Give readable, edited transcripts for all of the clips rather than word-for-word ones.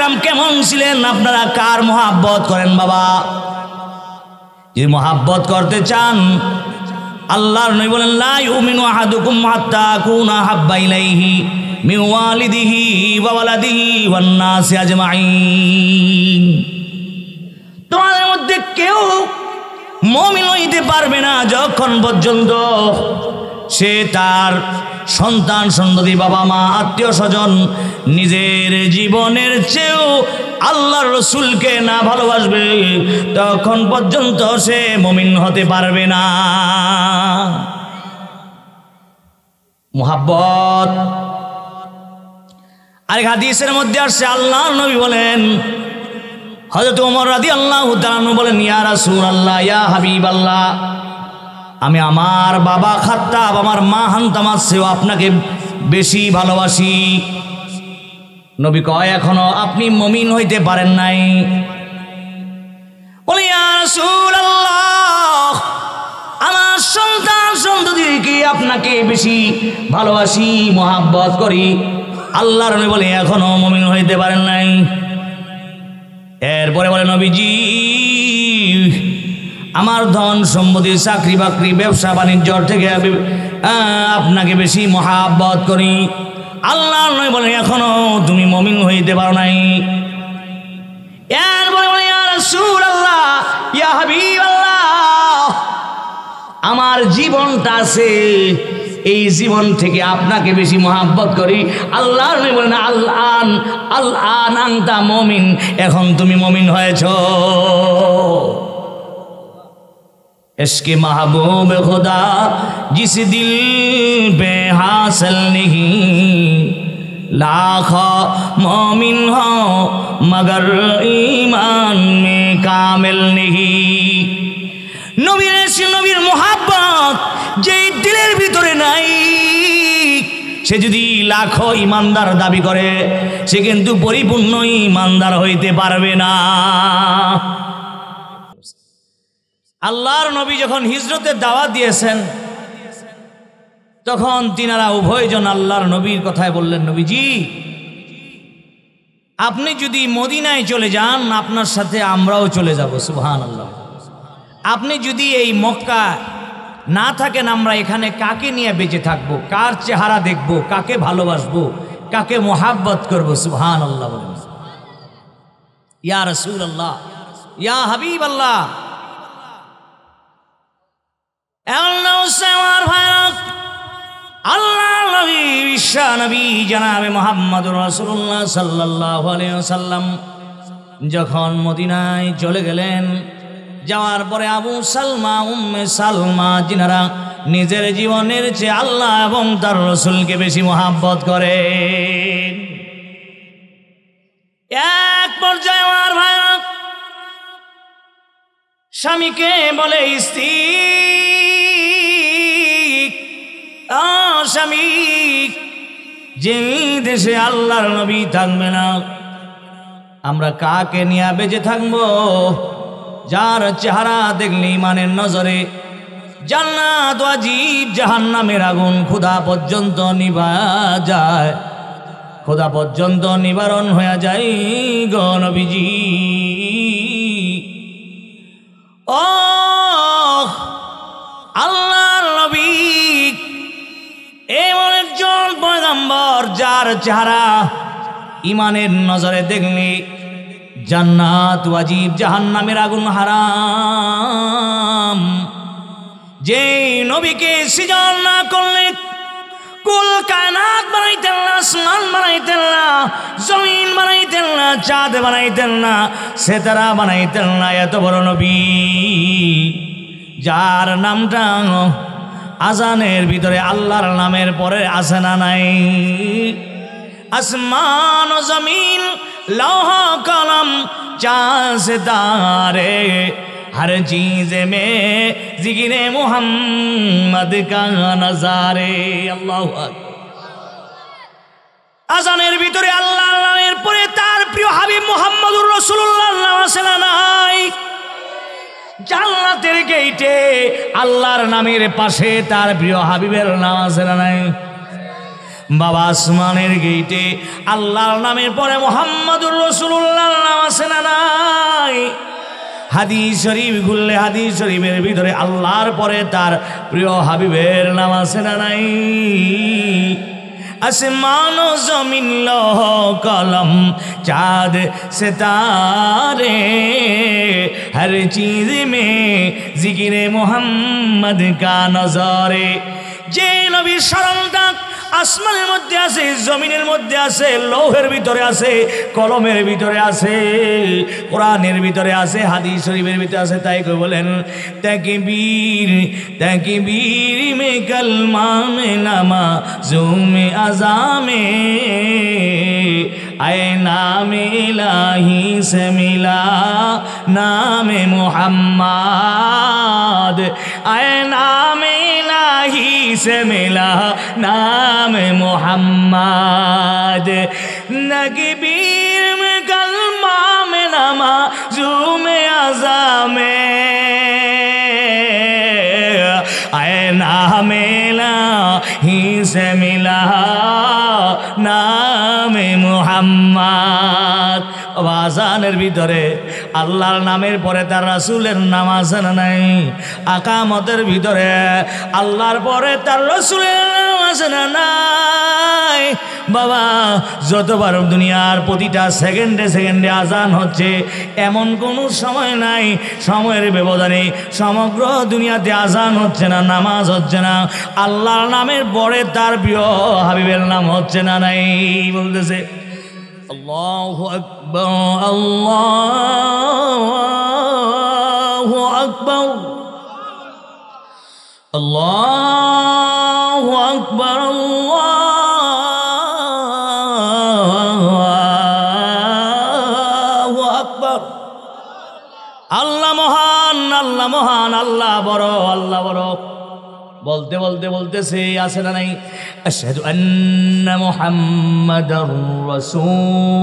কিরাম কেমন ছিলেন, আপনারা কার মহাব্বত করেন বাবা? যদি মহাব্বত করতে চান, আল্লাহর নবী বলেন লা ইউমিনু আহাদুকুম হাত্তা আকুনা হাব্বা ইলাইহি মিন ওয়ালিদিহি ওয়া ওয়ালাদিহি ওয়ান নাসি আজমাইন। তোমাদের মধ্যে কেউ মুমিন হইতে পারবে না যখন পর্যন্ত সে তার সন্তান সন্ততি, বাবা মা, আত্মীয় স্বজন, নিজের জীবনের চেয়েও আল্লাহর রসুলকে না ভালোবাসবে, তখন পর্যন্ত সে মুমিন হতে পারবে না। মুহাব্বত। আরেক হাদিসের মধ্যে আসছে, আল্লাহর নবী বলেন, হযরত ওমর রাদিয়াল্লাহু তাআলা আনহু বলেন, ইয়া রাসূলুল্লাহ, ইয়া হাবিবাল্লাহ, আমি আমার বাবা খাত্তাব, আমার মা হান্তামার চেয়েও আপনাকে বেশি ভালোবাসি। নবী কয়, এখনো আপনি মুমিন হইতে পারেন নাই। বলে, ইয়া রাসূলুল্লাহ, আমার সন্তান সন্ততিকে আপনাকে বেশি ভালোবাসি, মহাব্বত করি। আল্লাহর নবী বলে, এখনো মুমিন হইতে পারেন নাই। এরপরে বলে, নবীজি, আমার ধন সম্পত্তি, চাকরি বাকরি, ব্যবসা বাণিজ্য থেকে আপনাকে বেশি মহাব্বত করি। আল্লাহর নবী বলেন, এখনো তুমি মুমিন হইতে পারো নাই। এরপরে বলে, ইয়া রাসূলুল্লাহ, ইয়া হাবিবাল্লাহ, আমার জীবনটা আছে, এই জীবন থেকে আপনাকে বেশি মহাব্বত করি। আল্লাহর নবী বলেন, আল-আন আনতা মুমিন, এখন তুমি মুমিন হয়েছো। इश्क़ महबूब खुदा जिस दिल पे हासिल नहीं, लाखों मोमिन हो मगर ईमान में कामिल नहीं। नबीर नबीर मोहब्बत जे दिलेर भितरे नाई, সে যদি লাখো ইমানদার দাবি করে, সে কিন্তু পরিপূর্ণ ইমানদার হইতে পারবে না। আল্লাহর নবী যখন হিজরতের দাওয়াত দিয়েছেন, তখন তিনারা উভয়জন আল্লাহর নবীর কথায় বললেন, নবীজি, আপনি যদি মদিনায় চলে যান, আপনার সাথে আমরাও চলে যাব। সুবহানাল্লাহ। আপনি যদি এই মক্কা না থাকেন, আমরা এখানে কাকে নিয়ে বেঁচে থাকবো? কার চেহারা দেখবো? কাকে ভালোবাসবো? কাকে মোহাব্বত করবো? সুবহানাল্লাহ বলেন। ইয়া রাসূলুল্লাহ, ইয়া হাবিবাল্লাহ, আল্লাহ নবী, বিশ্ব নবী জনাবে মুহাম্মদুর রাসূলুল্লাহ সাল্লাল্লাহু আলাইহি ওয়াসাল্লাম যখন মদিনায় চলে গেলেন, যাওয়ার পরে আবু সালমা, উম্মে সালমা, যিনারা নিজের জীবনের চেয়ে আল্লাহ এবং তার রসুলকে বেশি মহাব্বত করে, এক পর্যায়ে আমার ভাইরা স্বামীকে বলে, স্ত্রী, স্বামী, যে দেশে আল্লাহর নবী থাকবে না, আমরা কাকে নিয়ে বেঁচে থাকবো? যার চেহারা দেখলে ইমানের নজরে জান্নাত ওয়াজিব, জাহান্নামের আগুন ক্ষুধা পর্যন্ত নিভা যায়, ক্ষুধা পর্যন্ত নিবারণ হয়ে যায় গো নবীজি। ও আল্লাহর নবী এমন একজন পয়গম্বর, যার চেহারা ইমানের নজরে দেখলে জান্নাত ওয়াজিব, জাহান্নামের আগুন হারাম। যে নবীকে সৃজন না করলে কুল কায়নাত বানাইতেন না, আসমান বানাইতেন না, জমিন বানাইতেন না, চাঁদ বানাইতেন না, সিতারা বানাইতেন না। এত বড় নবী, যার নামটা আজানের ভিতরে আল্লাহর নামের পরে আছে না নাই? আসমান ও জমিন, লৌহ কলম, চাঁদ সিতারে, हर चीज में जिक्र मुहम्मद का नजारे। अल्लाहु আকবার। আজানের ভিতরে আল্লাহর নামের পরে তার প্রিয় হাবিব মুহাম্মদুর রাসূলুল্লাহর নাম আছে না নাই? জান্নাতের গেটে আল্লাহর নামের পাশে তার প্রিয় হাবিবের নাম আছে না নাই? বাবা আসমানের গেইটে আল্লাহর নামের পরে মুহাম্মাদুর রাসূলুল্লাহর নাম আছে না নাই? হাদিস শরীফ খুললে হাদিস শরীফের ভিতরে আল্লাহর পরে তার প্রিয় হাবিবের নাম আছে না নাই? आसमान व ज़मीन लौह कलम चाँद सितारे हर चीज़ में जिक्र मोहम्मद का नज़ारे। जे नबी शरणटा আসমানের মধ্যে আছে, জমিনের মধ্যে আছে, লৌহের ভিতরে আছে, কলমের ভিতরে আছে, কোরআনের ভিতরে আছে, হাদিস শরীফের ভিতরে আছে। তাই কই বলেন তাকবীর তাকবীর মে কলমা মে নামাজুম মে আযামে আয়ে নামে ইলাহি সে মিলা নামে মুহাম্মদ আয়ে নামে इलाही से मिला नाम मोहम्मद। नगबीर में कलमा में नमाज़ू में अज़ामे आए नाम इलाही से मिला नाम मोहम्मद। আযানের ভিতরে আল্লাহর নামের পরে তার রাসূলের নাম আছে না নাই? আকামতের ভিতরে আল্লাহর পরে তার রাসূলের নাম আছে না নাই? বাবা যতবার দুনিয়ার প্রতিটা সেকেন্ডে সেকেন্ডে আজান হচ্ছে এমন কোনো সময় নাই সময়ের ব্যবধানে সমগ্র দুনিয়াতে আজান হচ্ছে না, নামাজ হচ্ছে না, আল্লাহর নামের পরে তার প্রিয় হাবিবের নাম হচ্ছে না নাই? বলতেছে আল্লাহু আকবার আল্লাহু আকবার আল্লাহু আকবার আল্লাহু আকবার। আল্লাহ মহান, আল্লাহ মহান, আল্লাহ বড়, আল্লাহ বড়। বলতে বলতে বলতেছে আছে না নাই? আশহাদু আন্না মুহাম্মাদার রাসূলুল্লাহ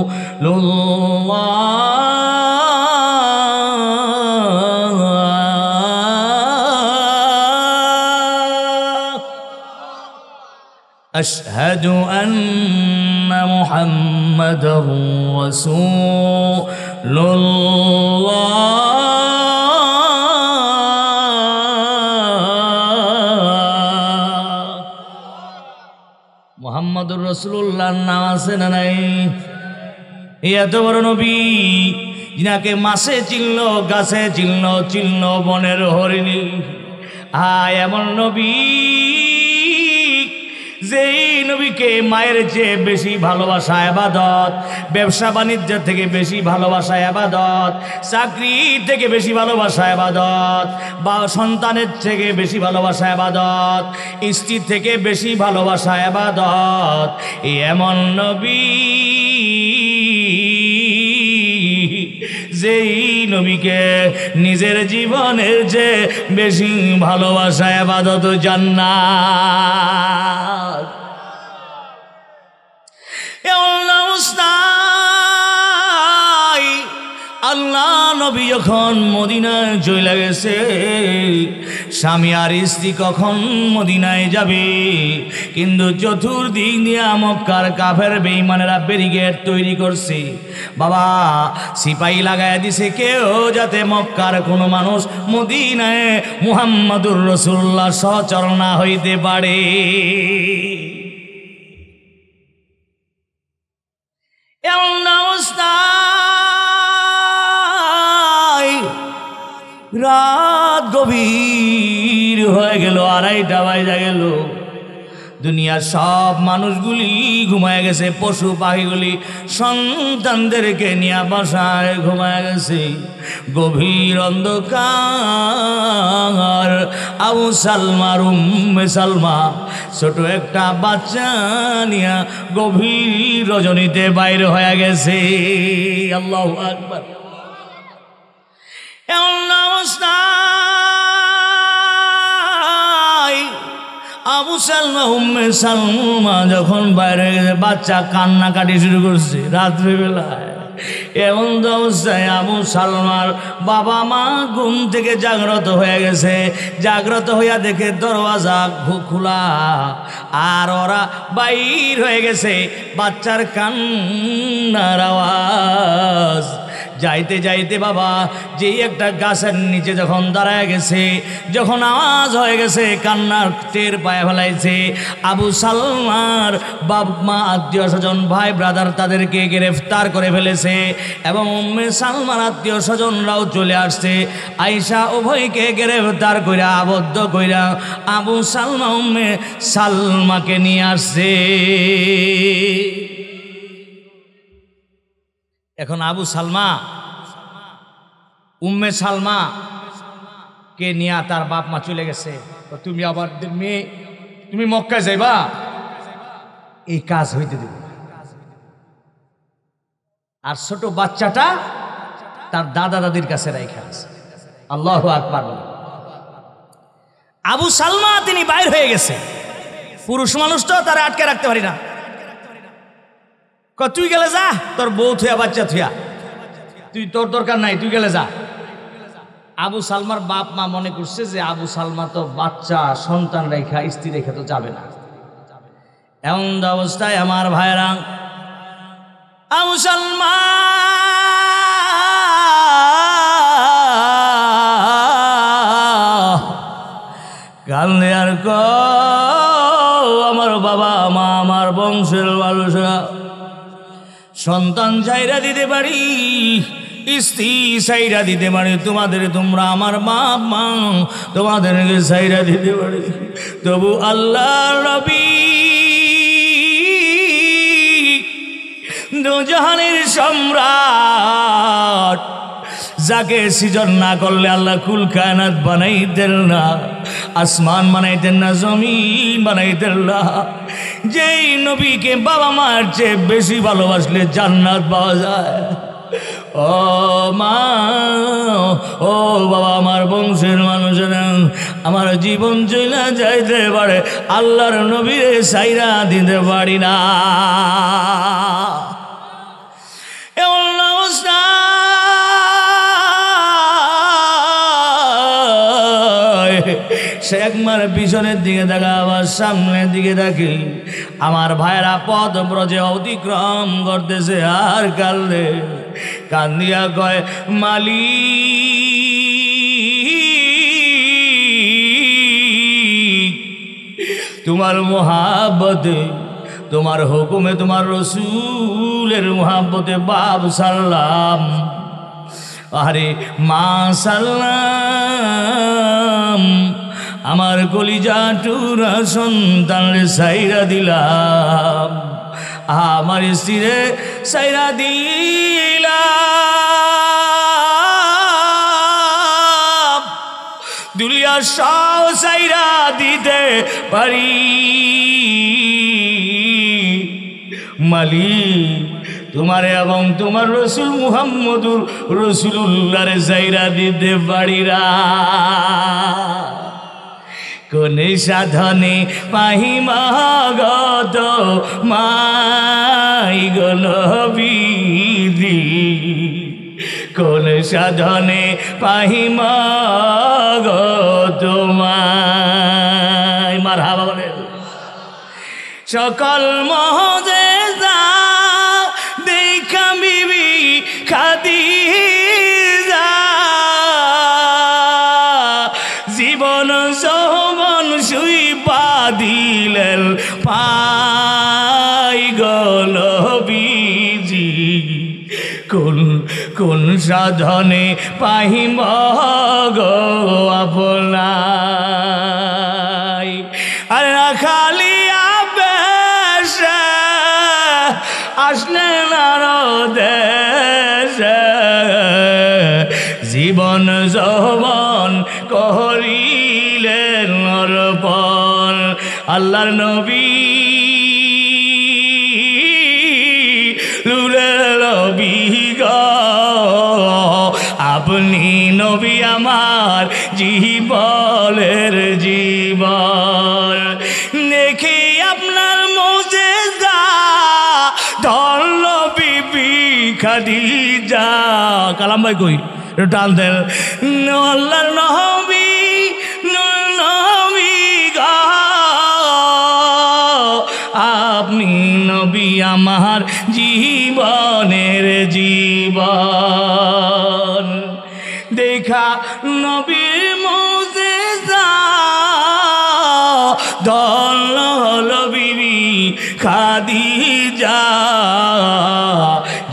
আশহাদু আন্না মুহাম্মাদার রাসূলুল্লাহ মুহাম্মাদুর রাসূলুল্লাহর নাম আছে না নাই? এত বড় নবী যিনাকে মাছে চিনল, গাছে চিনল, চিনল বনের হরিণী। এমন নবী যেই নবীকে মায়ের চেয়ে বেশি ভালোবাসা ইবাদত, ব্যবসা বাণিজ্য থেকে বেশি ভালোবাসা ইবাদত, চাকরি থেকে বেশি ভালোবাসা ইবাদত, বা সন্তানের থেকে বেশি ভালোবাসা ইবাদত, স্ত্রী থেকে বেশি ভালোবাসা ইবাদত। এমন নবী যেই নবীকে নিজের জীবনের যে বেশি ভালোবাসা ইবাদত জান্নাত। আল্লাহ নবী যখন মদিনায় চলে গেছে, স্বামী আর স্ত্রী কখন মদিনায় যাবে, কিন্তু চতুর্দিক দিয়ে মক্কার কাফের বেঈমানেরা ব্যারিকেড তৈরি করছে। বাবা সিপাহী লাগায় দিছে কেউ যাতে মক্কার কোনো মানুষ মদিনায় মুহাম্মাদুর রাসূলুল্লাহ সহচর না হইতে পারে। এমন অবস্থায় রাত গভীর হয়ে গেল, 2:30টা বাজে গেল। দুনিয়ার সব মানুষগুলি ঘুমায় গেছে, পশু পাখিগুলি সন্তানদেরকে নিয়ে বাসায় ঘুমায় গেছে। গভীর অন্ধকার আবু সালমার উম্মে সালমা ছোট একটা বাচ্চা নিয়ে গভীর রজনীতে বাইরে হয়ে গেছে। আল্লাহু আকবার। এমন অবস্থায় আবু সালমা উম্মে সালমা যখন বাইরে গেছে, বাচ্চা কান্নাকাটি শুরু করছে রাত্রিবেলায়। এমন অবস্থায় আবু সালমার বাবা মা ঘুম থেকে জাগ্রত হয়ে গেছে। জাগ্রত হইয়া দেখে দরওয়াজা খোলা, আর ওরা বাইর হয়ে গেছে। বাচ্চার কান্নার আওয়াজ। যাইতে যাইতে বাবা যেই একটা গাছের নিচে যখন দাঁড়ায় গেছে, যখন আওয়াজ হয়ে গেছে, কান্নার টের পায়ে ফেলাইছে। আবু সালমার বাপ মা আত্মীয় স্বজন ভাই ব্রাদার তাদেরকে গ্রেফতার করে ফেলেছে এবং উম্মে সালমার আত্মীয় স্বজনরাও চলে আসছে। আয়েশা উভয়কে গ্রেফতার কইরা আবদ্ধ কইরা আবু সালমা উম্মে সালমাকে নিয়ে আসছে। এখন আবু সালমা উম্মে সালমা কে নিয়ে তার বাপ মা চলে গেছে। তো তুমি আবার মেয়ে, তুমি মক্কায় যাইবা, এই কাজ হইতে দেব। আর ছোট বাচ্চাটা তার দাদা দাদির কাছে রাইখা আছে। আল্লাহু আকবার। আবু সালমা তিনি বাইর হয়ে গেছে। পুরুষ মানুষ তো তারা আটকে রাখতে পারি না। তুই গেলে যা, তোর বউ থুয়া বাচ্চা থুয়া, তুই তোর দরকার নাই, তুই গেলে যা। আবু সালমার বাপ মা মনে করছে যে আবু সালমা তো বাচ্চা সন্তান রেখা স্ত্রী রেখা তো যাবে না। এমন অবস্থায় আমার ভাইরা আবু সালমা কান্দে আর আমার বাবা মা, আমার বংশের মানুষরা সন্তান চাইরা দিতে পারি, স্ত্রী চাইরা দিতে পারি, তোমরা আমার বাপ মা তোমাদেরকে চাইরা দিতে পারি, তবু আল্লাহর নবী দুজাহানের সম্রাট, যাকে সৃজন না করলে আল্লাহ কুল কায়নাত বানাইতেন না, আসমান বানাইতেন না, জমিন বানাইতেন না, যেই নবীকে বাবা মার চেয়ে বেশি ভালোবাসলে জান্নাত পাওয়া যায়। ও মা, ও বাবা, আমার বংশের মানুষেরা আমার জীবন চলে যাইতে পারে, আল্লাহর নবীরে সাইরা দিতে পারি না। এমন অবস্থা সে একবার পিছনের দিকে দেখা, আবার সামনের দিকে দেখি আমার ভাইরা পথ ব্রজে অতিক্রম করতেছে আর কান্দে, কান্দিয়া কয় মালিক তোমার মোহাব্বতে, তোমার হুকুমে, তোমার রসুলের মোহাব্বতে বাপ সাল্লাম, আরে মা সাল্লাম, আমার কলিজা টুরা সন্তানরে সাইরা দিলাম, আমার স্ত্রীরে সাইরা দিলাম, দুলিয়া সব সাইরা দিতে পারি, মালিক তোমার এবং তোমার রসুল মুহাম্মদুর রসুলুল্লাহরে সাইরা দিতে পারি না। কোন সাধনে পাহিমাগত মাই গলবিদি, কোন সাধনে পাহিমাগত মাই। মারহাবা বলেন। সকল মহজেজা দেখা বিবি খাদিজা, জীবন যৌবন শুইবা দিলেন পাই গল বিজি, কোন সাধনে পাহিম গো আপনাই। আর খালি আবেশে আসলেন আরো দেশে, জীবন যৌবন করিলেন অর্পণ, আল্লাহর নবী লুলের নবী গো, আপনি নবী আমার জীবনের জীবন, দেখি আপনার মুজিজা ধরল বিবি খাদিজা কালাম ভাই কই টান দেন আল্লাহর নবী নবী গো আপনি নবী আমার জীবনের জীবন দেখা নবীর মুজিজা ধন্য হলো বিবি খাদিজা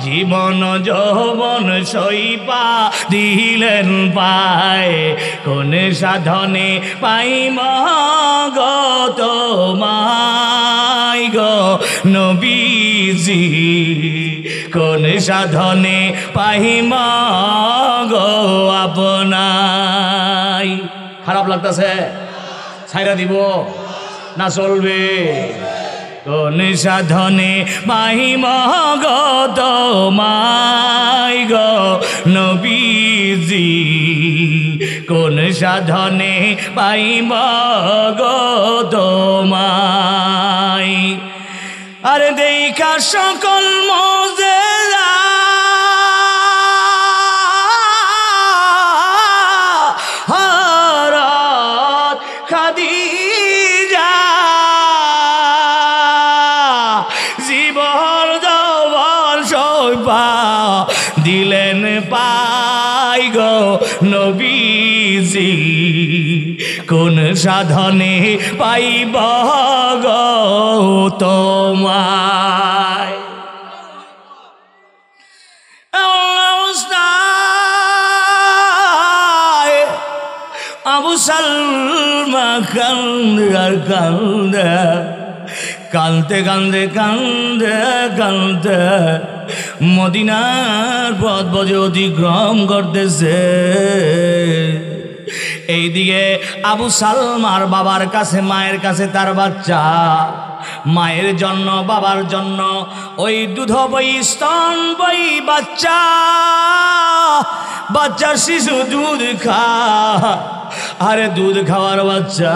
জীবন যৌবন সইপা দিলেন পায় কোন সাধনে পাইম গো তোমায় গো নবীজি কোন সাধনে পাইম গো আপনাই খারাপ লাগতেছে ছাইরা দিব না চলবে কোন সাধনে পাইম গো তোমায় গো নবীজি কোন সাধনে পাইম গো তোমায় আরে দেখা সকল মুজিজা হযরত খাদিজা জীবন যৌবন সইপা দিলেন পাই গো নবীজি কোন সাধনে পাইব গো তোমায় আবু সালমা কান্দে কান্দে কান্দে কান্দে কান্দে মদিনার পথ বজে অতিক্রম করতেছে এইদিকে আবু সালমার বাবার কাছে মায়ের কাছে তার বাচ্চা মায়ের জন্য বাবার জন্য ওই দুধ বই স্তন বই বাচ্চা বাচ্চা শিশু দুধ খা আরে দুধ খাওয়ার বাচ্চা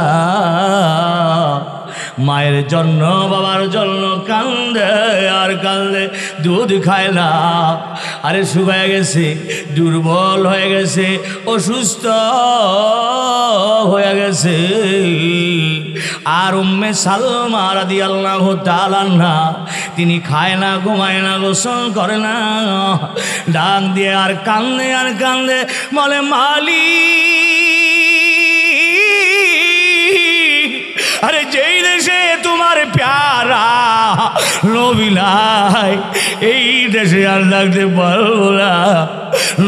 মায়ের জন্য বাবার জন্য কান্দে আর কান্দে দুধ খায় না আরে শুকায় গেছে দুর্বল হয়ে গেছে অসুস্থ হয়ে গেছে আর উম্মে সালমা রাদিয়াল্লাহু তাআলা আনহা তিনি খায় না ঘুমায় না গোসল করে না ডাক দিয়ে আর কান্দে বলে মালিক আরে যেই দেশে তোমার প্যারা নবী নাই এই দেশে আর থাকতে পারবো না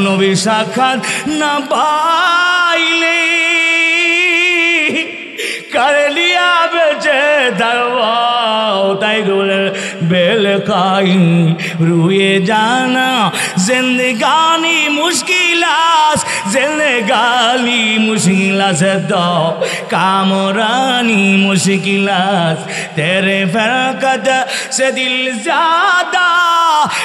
নবী সাক্ষাৎ না পাইলে কারে লিয়া বেঁচে থাকবো তাই বলে বেল কাই রুয়ে জানা জিন্দগানি মুশকিলাস জিন্দগানি মুশকিলাস তো কামরানি मुश्किलात तेरे फरकत से दिल ज्यादा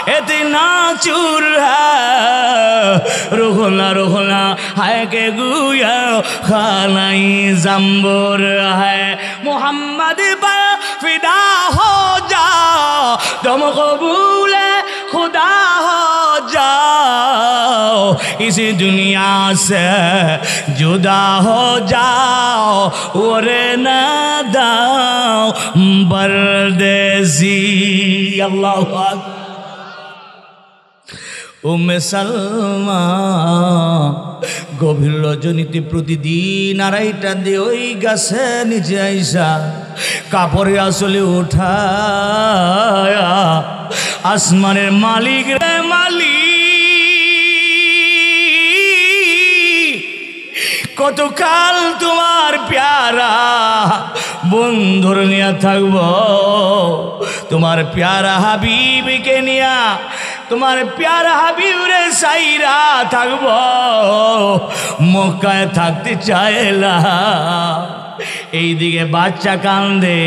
इतना चूर है रुखना है के गुया खानाई जम्बुर है मोहम्मद पर फिदा हो जा तुम कबूल खुदा हो जाओ इस दुनिया से जुदा हो जाओ और ना दाओ परदेसी अल्लाहु আকবার উম্মে সালমা গভীর রজনীতে প্রতিদিন আড়াইটা দিয়ে ওই গাছে নিচে আইসা কাপড়ে আসলে উঠায়া আসমানের মালিক রে মালিক কতকাল তোমার প্যারা বন্ধুর নিয়া থাকব তোমার প্যারা হাবিবকে নিয়া তোমার প্যারা হাবিব রে সাইরা থাকব মক্কায় থাকতে চাইলা এইদিকে বাচ্চা কান্দে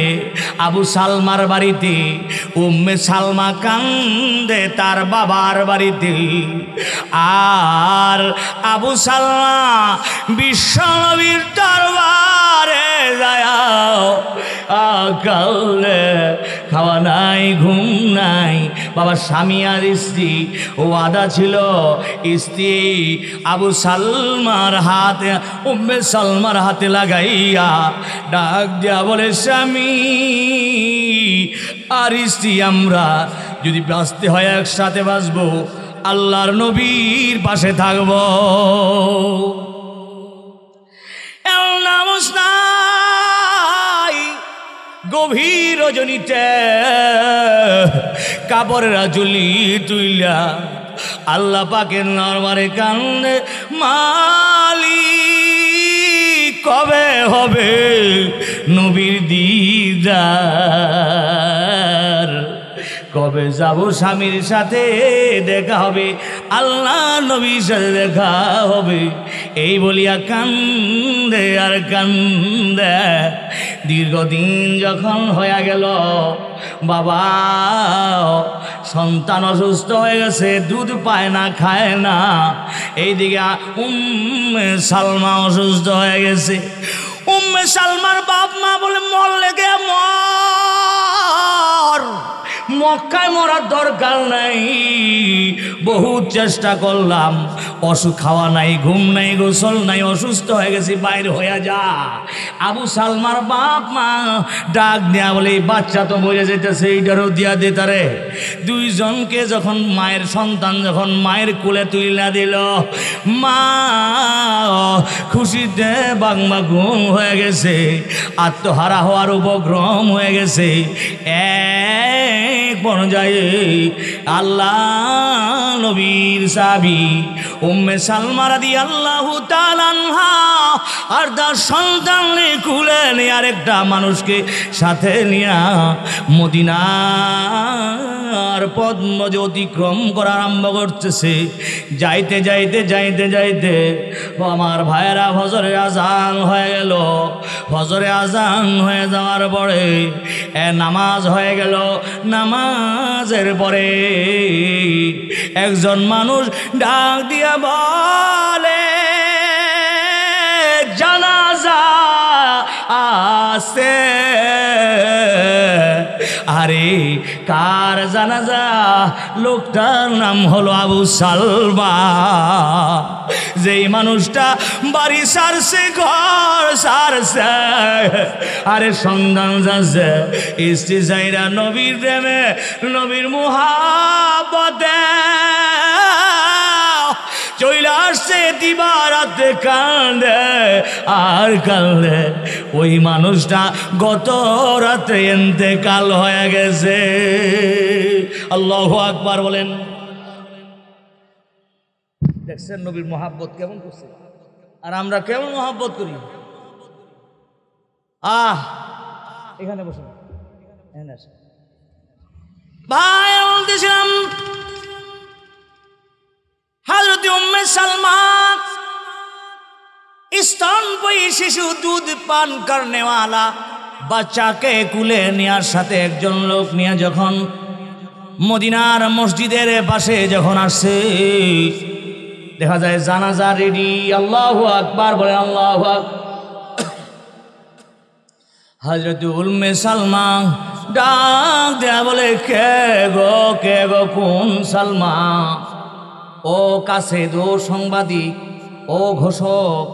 আবু সালমার বাড়িতে উম্মে সালমা কান্দে তার বাবার বাড়িতে আর আবু সালমা বিশ্বনবীর দরবারে যায় কালে খাওয়া নাই ঘুম নাই বাবা। স্বামী আর স্ত্রী ওয়াদা ছিল, স্ত্রী আবু সালমার হাতে উম্মে সালমার হাতে লাগাইয়া ডাক দিয়া বলে, স্বামী আর স্ত্রী আমরা যদি বাঁচতে হয় একসাথে বাঁচবো, আল্লাহর নবীর পাশে থাকবো। নামাজ নাই, গভীর রজনীতে কাপড়ের আঁচলি তুইলা আল্লাহ পাকের নরবারে কান্দে, মালিক কবে হবে নবীর দিদার, কবে যাব স্বামীর সাথে দেখা হবে, আল্লাহ নবীর সাথে দেখা হবে। এই বলিয়া কান্দে আর কান্দে। দীর্ঘদিন যখন হয়ে গেল, বাবা সন্তান অসুস্থ হয়ে গেছে, দুধ পায় না, খায় না। এইদিকে উম্মে সালমা অসুস্থ হয়ে গেছে। উম্মে সালমার বাপ মা বলে, মরলে গে মর, মক্কায় মরার দরকার নাই, বহুত চেষ্টা করলাম, অসুখ, খাওয়া নাই, ঘুম নাই, গোসল নাই, অসুস্থ হয়ে গেছি, বাইরে হয়ে যা। আবু সালমার বাপ মা ডাক দেয়া বলে, এই বাচ্চা তো মরে যেতেছে, এইটারও দিয়া দে তারে। দুইজনকে যখন মায়ের সন্তান যখন মায়ের কোলে তুইলা দিল, মা খুশিতে বাংমা ঘুম হয়ে গেছে, আত্মহারা হওয়ার উপক্রম হয়ে গেছে। এক পর্যায়ে আল্লাহ নবীর সাহাবী উম্মে সালমা রাদিয়াল্লাহু তাআলা আনহা আর তার সন্তানকে কুলে নিয়ে আরেকটা মানুষকে সাথে নিয়ে মদিনার পথ অতিক্রম করা আরম্ভ করতেছে। যাইতে যাইতে যাইতে যাইতে আমার ভাইয়েরা, ফজরের আজান হয়ে গেল। ফজরে আজান হয়ে যাওয়ার পরে নামাজ হয়ে গেল। নামাজের পরে একজন মানুষ ডাক দিয়া বলে, জানাজা আছে। আরে কার জানাজা? লোকটার নাম হলো আবু সালমা। যেই মানুষটা বাড়ি সারছে, ঘর সারছে, আরে সন্ধান যাচ্ছে, স্ত্রী যাইরা নবীর প্রেমে, নবীর মুহাব্বতে চলে আসছে, দিবারাতে কান্দে আর কান্দে। ওই মানুষটা গত রাতে ইন্তেকাল হয়ে গেছে। আল্লাহু আকবার বলেন। দেখছেন নবীর মহাব্বত কেমন করছে, আর আমরা কেমন মহাব্বত করি। এখানে বসুন ভাই। বলতেছিলাম হযরত উম্মে সালমা স্তনপায়ী শিশু, দুধ পান করনেওয়ালা বাচ্চাকে কুলে নেওয়ার সাথে একজন লোক নিয়ে যখন মদিনার মসজিদের পাশে যখন আসছে, দেখা যায় জানাজা রেডি। আল্লাহু আকবার বলেন, আল্লাহু আকবার। হযরত উম্মে সালমা ডাক দেয়া বলে, কে গো, কে গো, কোন সালমা? ও কাছে দো সাংবাদিক, ও ঘোষক,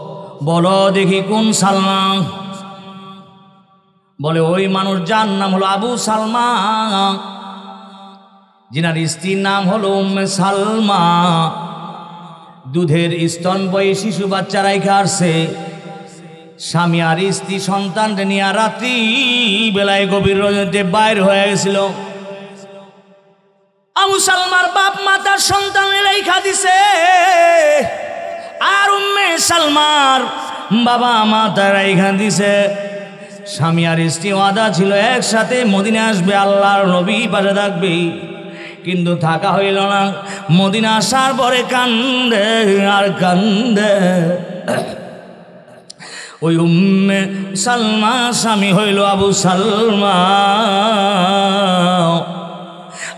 বলো দেখি কোন সালমা? বলে, ওই মানুষ যার নাম হলো আবু সালমা, যিনার স্ত্রীর নাম হলো উম্মে সালমা, দুধের স্তনপায়ী শিশু বাচ্চা রাইখা আসছে। স্বামী আর স্ত্রী সন্তানকে নিয়ে রাত্রি বেলায় গভীর রজনীতে বাইর হয়ে গেছিল। আবু সালমার বাপ মা তার সন্তানের রেখা দিছে, আর উম্মে সালমার বাবা মা তার রেখা দিছে। স্বামী আর স্ত্রী ওয়াদা ছিল একসাথে মদিনা আসবে, আল্লাহর নবী পাশে থাকবে, কিন্তু থাকা হইল না। মদিনা আসার পরে কান্দে আর কান্দে। ওই উম্মে সালমা স্বামী হইল আবু সালমা।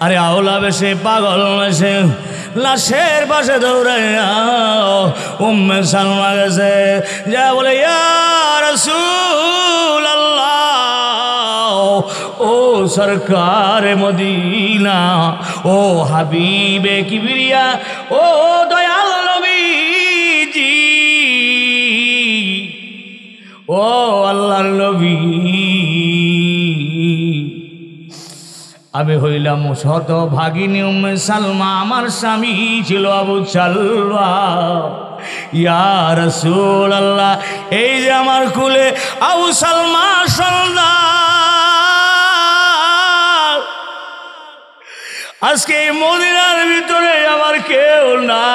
আরে আওলা বেশে পাগল বেশে লাশের পাশে দৌড়াইয়া উম্মে সালমা গেছে, যা বলে, ইয়া রাসূলুল্লাহ, ও সরকার মদিনা, ও হাবিবে কিবরিয়া, ও দয়াল নবীজি, ও আল্লাহর নবী, আমি হইলাম শত ভাগিনী উম্মে সালমা, আমার স্বামী ছিল আবু সালমা। ইয়া রাসূলুল্লাহ, এই যে আমার কুলে আবু সালমা সন্তান, আজকে এই মদিনার ভিতরে আমার কেউ না,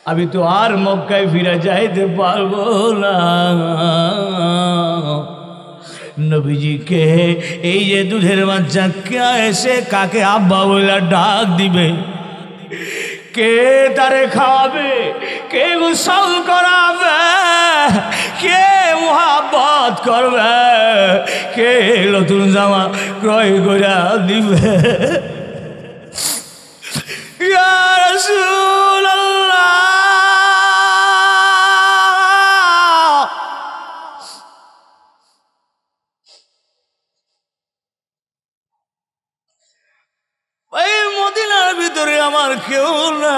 আমি তো আর মক্কায় ফিরে যাইতে পারবো না। নবীজিকে এই যে দুধের বাচ্চা কে এসে কাকে আব্বা বইলা ডাক দিবে, কে তারে খাওয়াবে, কে গোসল করাবে, কে মুহাব্বত করবে, কে নতুন জামা ক্রয় করে দিবে? ইয়া রাসূলুল্লাহ, এই মদিনার ভিতরে আমার কেউ না।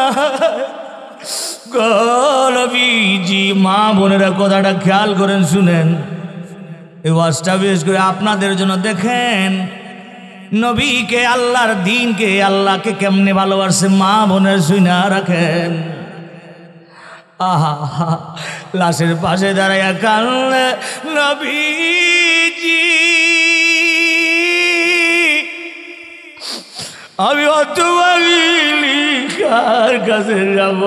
নবীজি, মা বোনেরা কথাটা খেয়াল করেন, শুনেন, এই ওয়াজটা বিশেষ করে আপনাদের জন্য। দেখেন নবীকে, আল্লাহর দ্বীনকে, আল্লাহকে কেমনে ভালোবাসে মা বোনের শুনা রাখেন। আহা, লাশের পাশে দাঁড়াইয়া কাঁদলে নবীজি, আমি অতবাগিলি কার কাছে যাব?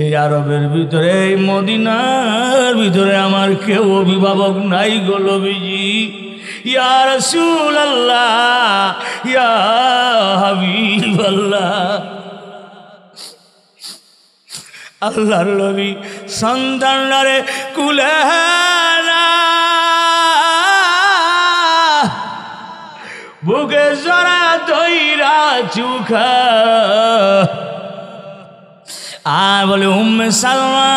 এই আরবের ভিতরে, এই মদিনার ভিতরে আমার কেউ অভিভাবক নাই গো নবীজি। ইয়া রাসূলুল্লাহ, ইয়া হাবিবাল্লাহ, আল্লাহর নবী সন্তানরে কুলে বুকে জরা দইরা চুখা আর বলে, উম্মে সালমা,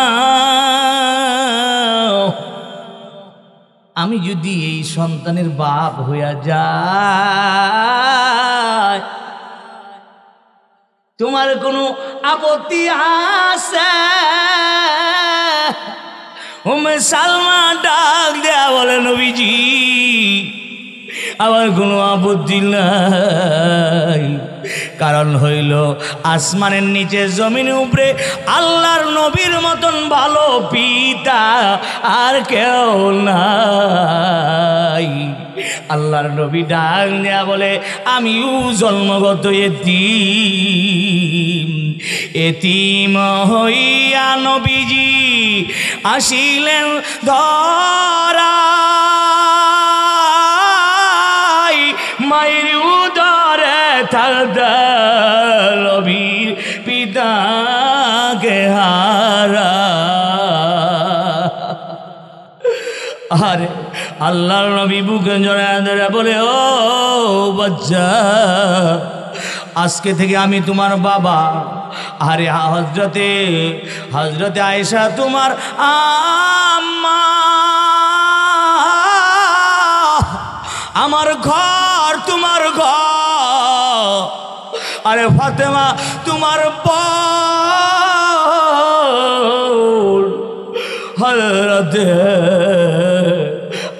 আমি যদি এই সন্তানের বাপ হইয়া যাই, তোমার কোনো আপত্তি আছে? উম্মে সালমা ডাক দেয়া বলে, নবীজি আমার কোনো আপত্তি নাই, কারণ হইল আসমানের নিচে জমিনের উপরে আল্লাহর নবীর মতন ভালো পিতা আর কেউ নাই। আল্লাহর নবী ডাক দেয়া বলে, আমিও জন্মগত এতিম, এতিম হইয়া নবীজি আসিলেন ধরা, মায়ের উদরে থাকতে নবীর পিতাকে হারা। আরে আল্লাহর নবী বুকে জড়ায় ধরে বলে, ও বাচ্চা, আজকে থেকে আমি তোমার বাবা। আরে হজরতে আয়েশা তোমার আম্মা, আমার ঘর তোমার ঘর, আরে ফাতেমা তোমার বোন, হযরতে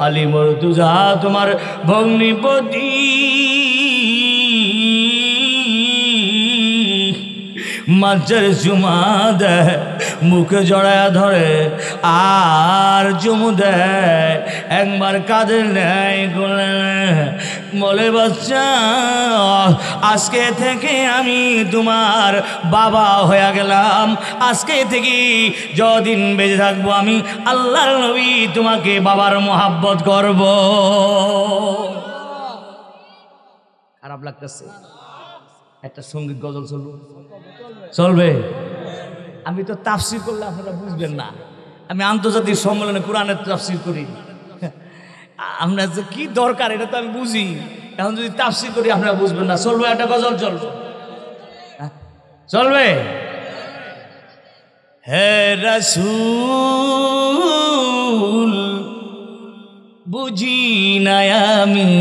আলী মুর্তজা তোমার ভগ্নিপতি, মাঝের চুমা দেয়, মুখে জড়ায়া ধরে আর চুমু দেয়, একবার কাঁধে নেয় বলে, বাচ্চা, আজকে থেকে আমি তোমার বাবা হয়ে গেলাম, আজকে থেকে যদিন বেঁচে থাকবো আমি আল্লাহর নবী তোমাকে বাবার মোহাব্বত করব। খারাপ লাগতেছে? একটা সঙ্গীত গজল চলবে? আমি তো তাফসির করলে আপনারা বুঝবেন না, আমি আন্তর্জাতিক সম্মেলনে কোরআনের তাফসির করি, আমরা যে কি দরকার এটা তো আমি বুঝি, এখন যদি তাফসির করি আপনারা বুঝবেন না। চলবে একটা গজল? চলবে? হে রাসূল বুঝি নাই আমি,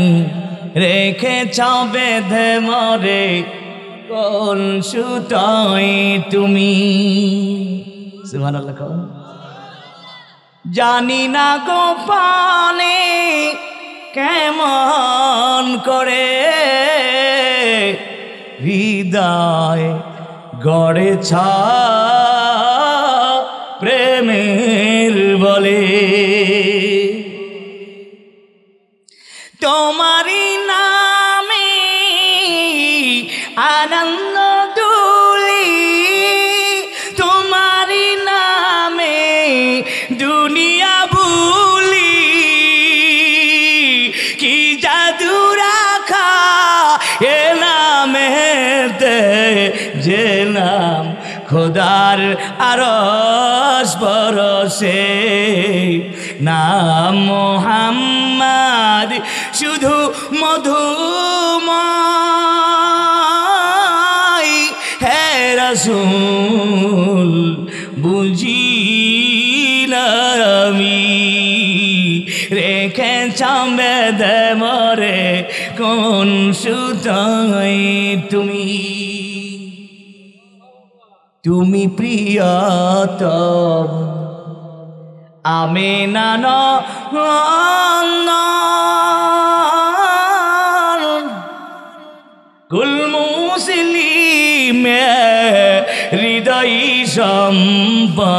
রেখেছ বেঁধে মরে কোন সুতোয় তুমি। সুবহানাল্লাহ। জানি না গোপনে কেমন করে হৃদয় গড়েছ প্রেমের বলে। তোমারি নামে আনন্দ দুলি, তোমারি নামে দুনিয়া ভুলি, কি জাদু রাখা এ নামেতে, যে নাম খোদার আরশ পরশে। নাম মুহাম্মদ শুধু মধুময়, হে রাসূল বুঝি না আমি, রেখেছ বেঁধে মরে কোন সুতোয় তুমি। তুমি প্রিয়তম আমেনা নন্দন, কুল মুসলিমে হৃদয় সম্বল।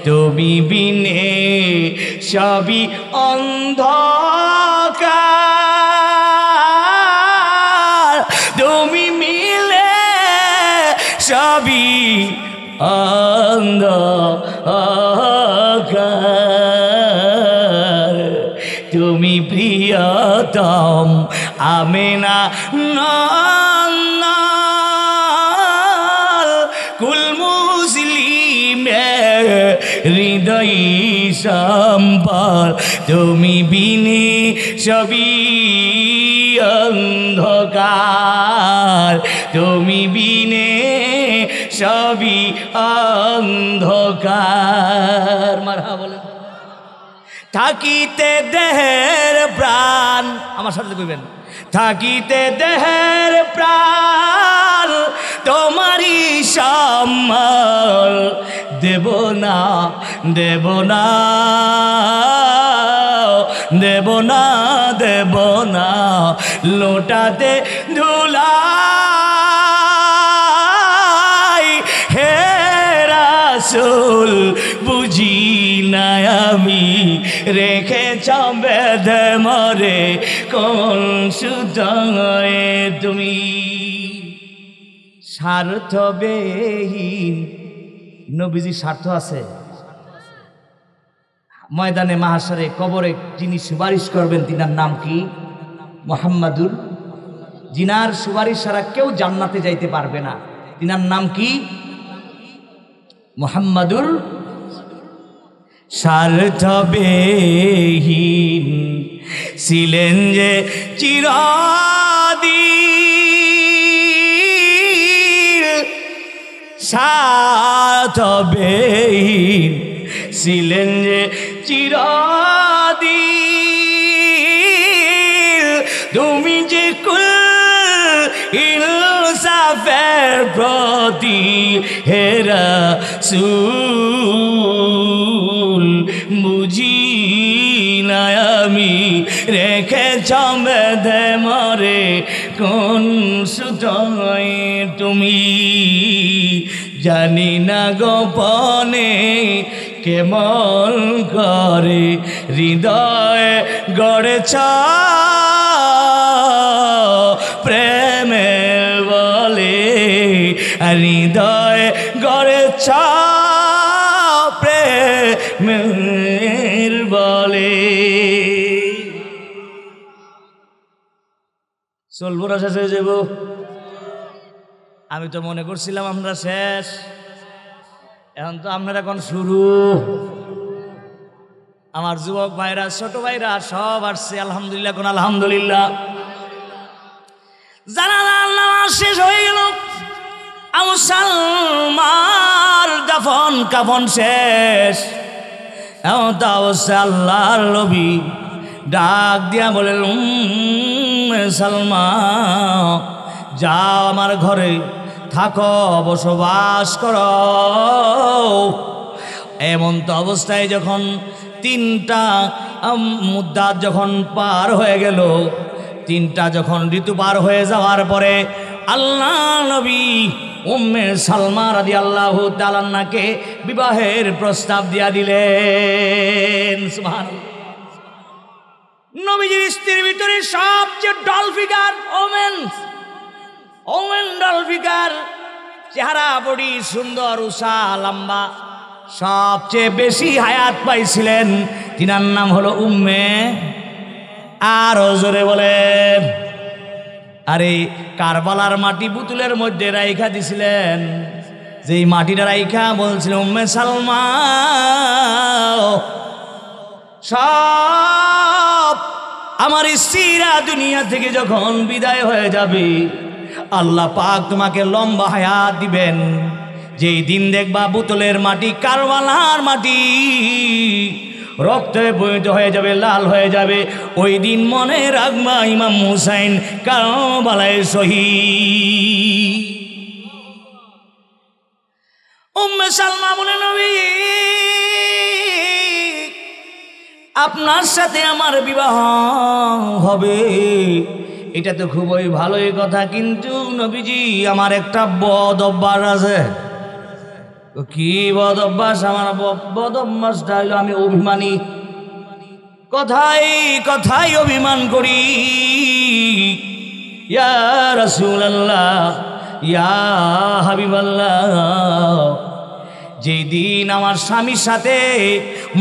তুমি বিনে সবই অন্ধকার, তুমি মিলে সবই অন্ধকার। তুমি প্রিয়তম আমেনা নন্দন, কুল মুসলিমে হৃদয় সম্বল। তুমি বিনে সবই অন্ধকার, তুমি বিনে সবই অন্ধকার। মারহাবা বলেন। থাকিতে দেহের প্রাণ, আমার সাথে কইবেন, থাকিতে দেহের প্রাণ তোমারই সম্বল। দেব না দেব না দেব না দেব না লোটাতে ধুলাই, হে রাসূল বুঝি না আমি, রেখেছ বেঁধে মরে কোন সুতোয় তুমি। স্বার্থবিহীন নবীজি স্বার্থ আছে। ময়দানে মাহশারে কবরে যিনি সুপারিশ করবেন তিনার নাম কি? মুহাম্মাদুর। জিনার সুপারিশ ছাড়া কেউ জান্নাতে যাইতে পারবে না, তিনার নাম কি? মুহাম্মাদুর। স্বার্থবিহীন ছিলেন যে চিরদিন, স্বার্থবিহীন ছিলেন যে চিরদিন। তুমি যে কুল ইনসাফের প্রতি হে রাসূল বুঝি না আমি, রেখেছ বেঁধে মরে কোন সুতোয় তুমি। জানি না গোপনে কেমন করে হৃদয় গড়েছ প্রেমের বলে, হৃদয় গড়েছ প্রেমের বলে। চলবো না, শেষ হয়ে যাব। আমি তো মনে করছিলাম আমরা শেষ, এখন তো আপনারা এখন শুরু। আমার যুবক ভাইরা ছোট ভাইরা সব আসছে, আলহামদুলিল্লাহ কোন আলহামদুলিল্লাহ। জানাজার নামাজ শেষ হয়ে গেল, মুসলমান দাফন কাফন শেষ, এমন তো অবস্থায় আল্লাহর নবী ডাক দিয়া বলেন, সালমা যাও আমার ঘরে থাকো, বসবাস করো। এমন তো অবস্থায় যখন 3টা মুদ্দাত যখন পার হয়ে গেল, 3টা যখন ঋতু পার হয়ে যাওয়ার পরে আল্লাহ নবী উম্মে সালমা রাদিয়াল্লাহু তাআলা আনহাকে বিবাহের প্রস্তাব দিয়া দিলেন। সুবহানাল্লাহ। নবীজির স্ত্রীর ভিতরে সবচেয়ে doll figure women doll figure, চেহারা বডি সুন্দর, উষা লম্বা, সবচেয়ে বেশি হায়াত পাইছিলেন, তিনার নাম হলো উম্মে। আরো জোরে বলেন। আরে কারবালার মাটি বুতুলের মধ্যে রাইখা দিছিলেন, যেই মাটিটা রাইখা বলছিলেন উম্মে সালমা সব আমার স্ত্রীরা দুনিয়া থেকে যখন বিদায় হয়ে যাবে, আল্লাহ পাক তোমাকে লম্বা হায়াত দিবেন। যেই দিন দেখবা বুতলের মাটি, কারবালার মাটি রক্তে পরিণত হয়ে যাবে, লাল হয়ে যাবে, ওই দিন মনে রাখবা ইমাম হুসাইন কারবালায় শহীদ। উম্মে সালমা বলে, নবী আপনার সাথে আমার বিবাহ হবে, এটা তো খুবই ভালোই কথা, কিন্তু নবীজি আমার একটা বদ অভ্যাস আছে। কি বদ অভ্যাস? আমার বদ অভ্যাসটা হলো আমি অভিমানী, কথাই কথাই অভিমান করি। ইয়া রাসূলুল্লাহ, ইয়া হাবিবাল্লাহ, যেই দিন আমার স্বামীর সাথে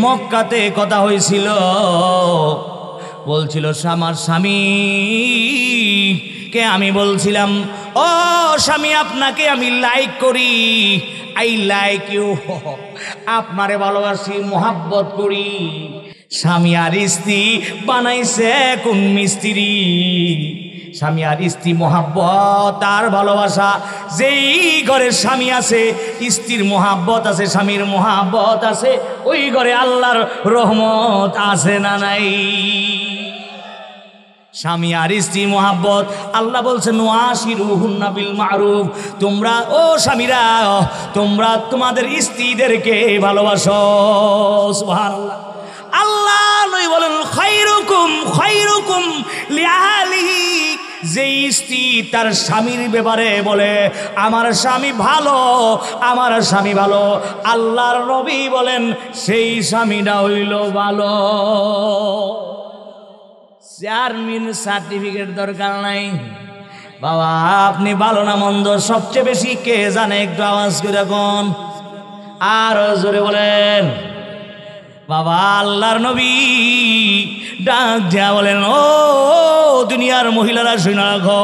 মক্কাতে কথা হয়েছিল, বলছিল আমার স্বামীকে আমি বলছিলাম, ও স্বামী আপনাকে আমি লাইক করি, আই লাইক ইউ, আপনারে ভালোবাসি, মোহাব্বত করি। স্বামী আর স্ত্রী বানাইছে কোন মিস্ত্রি? স্বামী আর স্ত্রী মোহাব্বত আর ভালোবাসা, যেই ঘরে স্বামী আছে, স্ত্রীর মোহাব্বত আছে, স্বামীর মোহাব্বত আছে, ওই ঘরে আল্লাহর রহমত আছে না নাই? স্বামী আর স্ত্রী মোহাব্বত, আল্লাহ বলছেন ওয়াশিরুহুন্না বিল মারুফ, তোমরা ও স্বামীরা তোমরা তোমাদের স্ত্রীদেরকে ভালোবাসো। সুবহানাল্লাহ। আল্লাহ নবী বলেন খায়রুকুম লিআহলিহি, যেই স্ত্রী তার স্বামীর ব্যাপারে বলে আমার স্বামী ভালো, আমার স্বামী ভালো, আল্লাহর নবী বলেন সেই স্বামীটা হইল ভালো। চেয়ারম্যান সার্টিফিকেট দরকার নাই বাবা, আপনি ভালো না মন্দ সবচেয়ে বেশি কে জানে? একটু আওয়াজ করে কোন, আর জোরে বলেন। বাবা আল্লাহর নবী ডাক দিয়া বলেন, ও দুনিয়ার মহিলারা শুনে রাখো,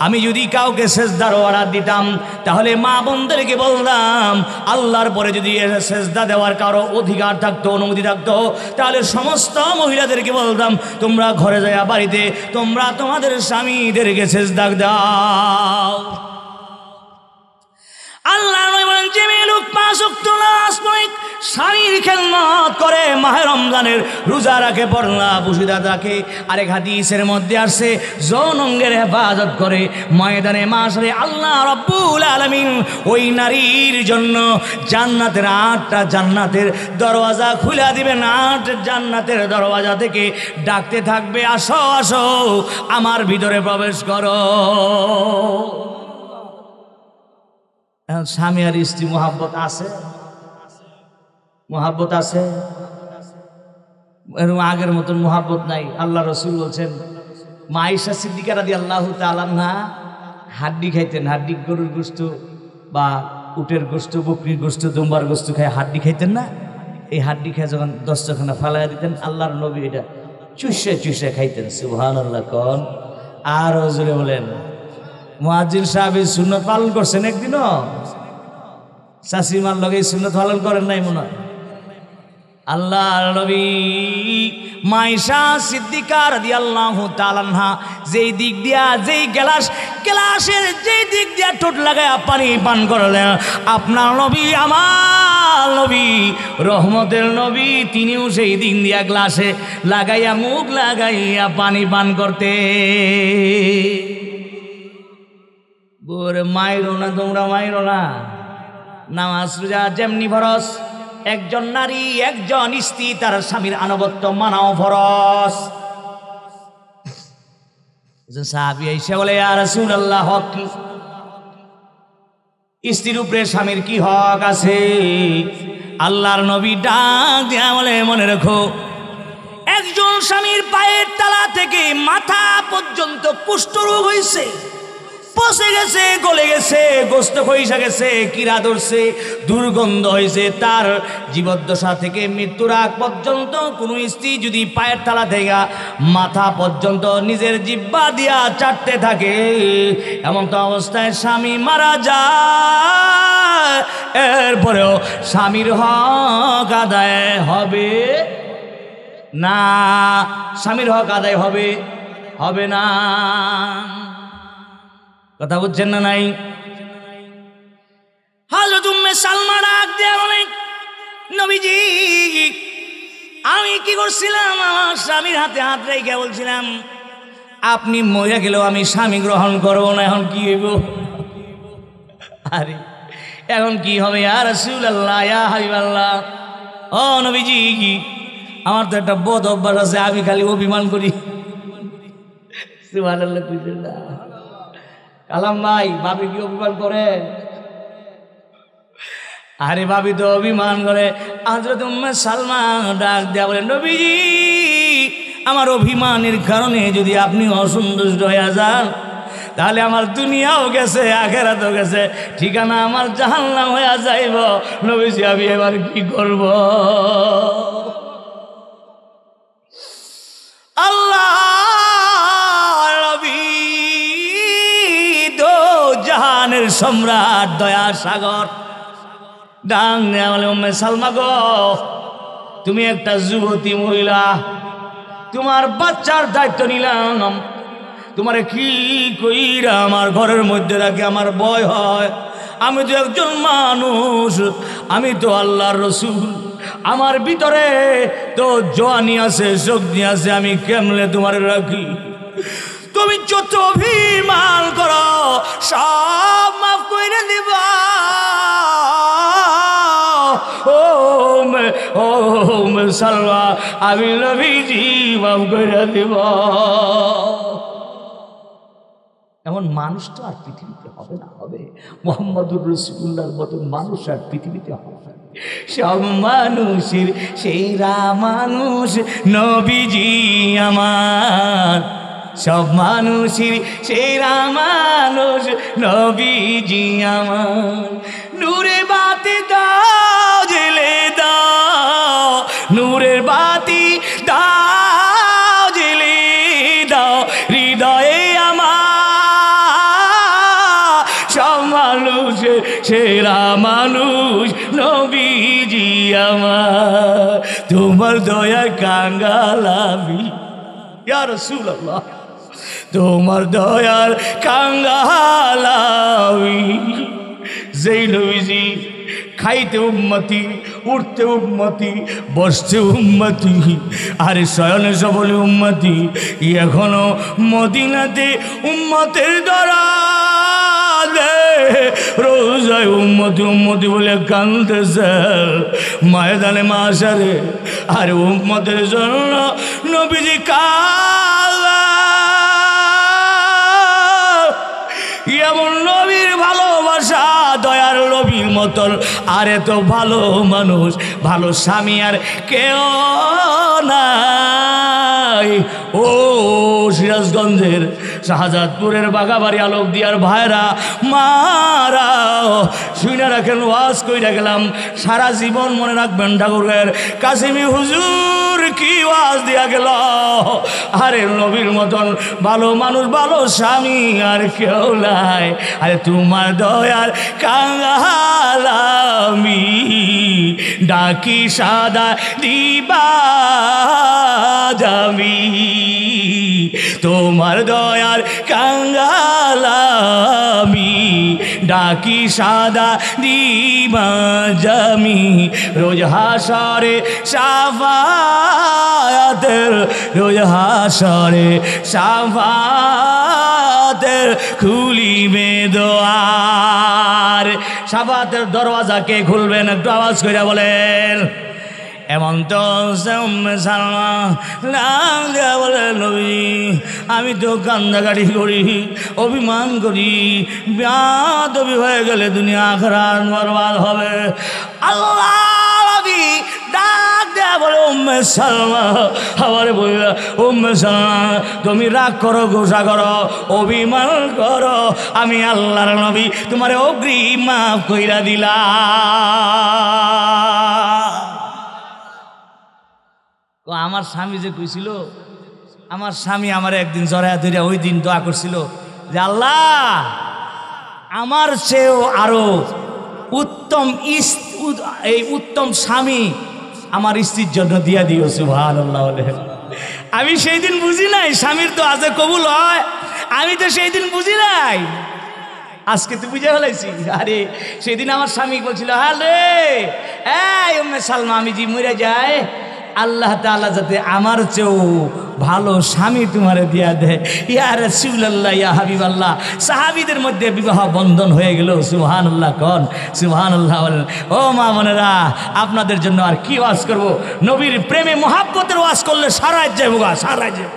আমি যদি কাউকে সেজদার অর্ডার দিতাম তাহলে মা বোনদেরকে বলতাম, আল্লাহর পরে যদি সেজদা দেওয়ার কারো অধিকার থাকতো, অনুমতি থাকতো, তাহলে সমস্ত মহিলাদেরকে বলতাম তোমরা ঘরে যাওয়া বাড়িতে তোমরা তোমাদের স্বামীদেরকে সেজদা দাও। আল্লাহ নবী বলেন, যে মেয়ে লোক 5 ওয়াক্ত নামাজ পড়ে, স্বামীর খেদমত করে, মাহে রমজানের রোজা রাখে, পর্দা পুশিদা রাখে, আরেক হাদিসের মধ্যে আসছে যৌন অঙ্গের হেফাজত করে, ময়দানে মাশরে আল্লাহ রাব্বুল আলামিন ওই নারীর জন্য জান্নাতের 8টা জান্নাতের দরওয়াজা খুলে দিবেন। 8 জান্নাতের দরওয়াজা থেকে ডাকতে থাকবে, আসো আসো আমার ভিতরে প্রবেশ করো। স্বামী আর স্ত্রী মোহাব্বত আছে, মোহাব্বত আছে, এরকম আগের মতন মোহাব্বত নাই। আল্লাহ রসুল বলছেন, মা আয়েশা সিদ্দিকা রাদিয়াল্লাহু তাআলা আনহা হাড্ডি খাইতেন, হাড্ডি গরুর গোশত বা উটের গোশত, বকরির গোশত, দুম্বার গোশত খায়, হাড্ডি খাইতেন না? এই হাড্ডি খায় যখন 10খানা ফালাইয়া দিতেন, আল্লাহর নবী এটা চুষে চুষে খাইতেন। সুবহানাল্লাহ কোন, আর জোরে বলেন। মুয়াজ্জিন সাহেব সুন্নত পালন করছেন একদিনও? শাশুড়িমার লগে সুন্নত পালন করেন নাই মনে হয়? আল্লাহর নবী মাইশা সিদ্দিকা রাদিয়াল্লাহু তাআলা আনহা যেই দিক দিয়া যেই গ্লাসের যেই দিক দিয়া ঠোঁট লাগায়া পানি পান করলেন, আপনার নবী আমার নবী রহমতের নবী তিনিও সেই দিক দিয়া গ্লাসে লাগাইয়া মুখ লাগাইয়া পানি পান করতে। বোরে মাইরো না, তোমরা মাইরো না। নামাজ রোজা যেমনি ফরজ, একজন নারী একজন স্ত্রী তার স্বামীর আনুগত্য মানাও ফরজ। সাহাবী এসে বলে, ইয়া রাসূলুল্লাহ, হক কি? স্ত্রীর উপরে স্বামীর কি হক আছে? আল্লাহর নবী ডাক দিয়া বলে, মনে রেখো, একজন স্বামীর পায়ের তলা থেকে মাথা পর্যন্ত কুষ্ঠরোগ হয়েছে, পচে গেছে, গলে গেছে, গোস্ত খইসা গেছে, কিরা ধরছে, দুর্গন্ধ হয়েছে, তার জীবদ্দশা থেকে মৃত্যুর আগ পর্যন্ত কোন স্ত্রী যদি পায়ের তলা থেকে মাথা পর্যন্ত নিজের জিহ্বা দিয়া চাটতে থাকে, এমন তো অবস্থায় স্বামী মারা যায়, এরপরেও স্বামীর হক আদায় হবে না। স্বামীর হক আদায় হবে না। কথা বুঝছেন না? নাই। হযরত উম্মে সালমা ডাক দিয়ে বলেন, নবীজি, আমি কি করছিলাম? আমার স্বামীর হাতে হাত রেখে বলছিলাম, আপনি মরে গেলেও আমি স্বামী গ্রহণ করবো না। এখন কি হইব? আরে এখন কি হবে? ইয়া রাসূলুল্লাহ, ইয়া হাবিবাল্লাহ, ও নবীজি, আমার তো একটা বদ অভ্যাস আছে, আমি খালি অভিমান করি। সুবহানাল্লাহ, কইছেন না? কালাম ভাই, ভাবি কি অভিমান করে? আরে ভাবি তো অভিমান করে। হযরত উম্মে সালমা ডাক দেয়া বলে, নবীজি, আমার অভিমানের কারণে যদি আপনি অসন্তুষ্ট হয়ে যান, তাহলে আমার দুনিয়াও গেছে, আখিরাতও গেছে, ঠিকানা আমার জাহান্নাম হয়ে যাইব। নবীজি, আমি এবার কি করব? আল্লাহ জাহানের সম্রাট, দয়ার সাগর, ডাক দেয়া বলে, উম্মে সালমা গো, তুমি একটা যুবতী মহিলা, তোমার বাচ্চার দায়িত্ব নিলাম, তোমারে কি কইরা আমার ঘরের মধ্যে রাখি আমার ভয় হয়। আমি তো একজন মানুষ, আমি তো আল্লাহর রাসূল, আমার ভিতরে তো জওয়ানি আছে, শক্তি আছে, আমি কেমনে তোমারে রাখি? তুমি যত অভিমান করো সব মাফ করে দিবা। ও সালমা, আমি নবীজি মাফ করে দিব। এমন মানুষ তো আর পৃথিবীতে হবে না। হবে মুহাম্মদুর রাসূলুল্লাহর মতন মানুষ আর পৃথিবীতে হবে না। সব মানুষের সেরা মানুষ নবীজি আমার, সব মানুষের সেরা মানুষ নবীজি আমার। নূরে বাতি দাও জ্বেলে দাও, নূরের বাতি দাও জ্বেলে দাও হৃদয়ে আমার। সব মানুষের সেরা মানুষ নবীজি আমার। তোমার দয়ার কাঙ্গাল আমি ইয়া রাসূলুল্লাহ, তোমার দয়ার কাঙ্গাল আমি। যেই নবীজি খাইতে উম্মতি, উঠতে উম্মতি, বসতে উম্মতি, আরে শয়নে সবলে উম্মতি, এখনো মদিনাতে উম্মতের দরাজে রোজায় উম্মতি উম্মতি বলে কাঁদতেছে ময়দানে মাশারে। আরে উম্মতের জন্য নবীজি কাঁদে। এমন নবীর ভালোবাসা, দয়ার নবীর মতন আর এত ভালো মানুষ, ভালো স্বামী আর কেউ নাই। ও সিরাজগঞ্জের শাহজাদপুরের বাগাবাড়ি আলোক দিয়ার ভাইরা মারা শুনে রাখেন, ওয়াজ কইরা গেলাম, সারা জীবন মনে রাখবেন ঠাকুরের কাসিমি হুজুর কি ওয়াজ দিয়া গেল। আরে নবীর মতন ভালো মানুষ, ভালো স্বামী আর কেউ নাই। আরে তোমার দয়ার কাঙ্গাল আমি ডাকি সাদা দিবা জামি, তোমার দয়ার কাঙ্গাল আমি ডাকি সাদা দিবা জামি, রোজ হাসরে শাফায়াতের, রোজ হাসরে শাফায়াতের খুলিবে দোয়ার। শাফায়াতের দরওয়াজা কে খুলবেন একটু আওয়াজ করে বলেন। এমন তো সালমা নাম দেওয়া বলে, নবী আমি তো কান্দাকাটি করি, অভিমান করি, বেয়াদবি হয়ে গেলে দুনিয়া আখিরাত বরবাদ হবে। আল্লাহ নবী ডাক দেয়া বলে, উম্মে সালমা, আবার বলল উম্মে সালমা তুমি রাগ করো, গোসা করো, অভিমান করো, আমি আল্লাহর নবী তোমার অগ্রিম মাফ কইরা দিলাম। আমার স্বামী যে কইছিল, আমার স্বামী আমার একদিন জড়াইয়া ধরে ওই দিন দোয়া করছিল যে আল্লাহ আমার চেয়েও আরো উত্তম এই উত্তম স্বামী আমার স্ত্রীর জন্য দিয়া দিও, সুবহানাল্লাহ। আমি সেই দিন বুঝি নাই স্বামীর তো আজে কবুল হয়, আমি তো সেই দিন বুঝি নাই, আজকে তো বুঝে ফেলাইছি। আরে সেদিন আমার স্বামী বলছিল, হ্যালে এই উম্মে সালমা আমি যে মরে যাই, আল্লাহ তাআলা যাতে আমার চেয়েও ভালো স্বামী তোমারে দিয়া দেয়। ইয়া রাসূলুল্লাহ, ইয়া হাবিবাল্লাহ, সাহাবীদের মধ্যে বিবাহ বন্ধন হয়ে গেল। সুবহানাল্লাহ কোন, সুবহানাল্লাহ বলেন। ও মা বোনেরা, আপনাদের জন্য আর কি ওয়াজ করব, নবীর প্রেমে মোহাব্বতের ওয়াজ করলে সারা যাবো, সারা যাবো।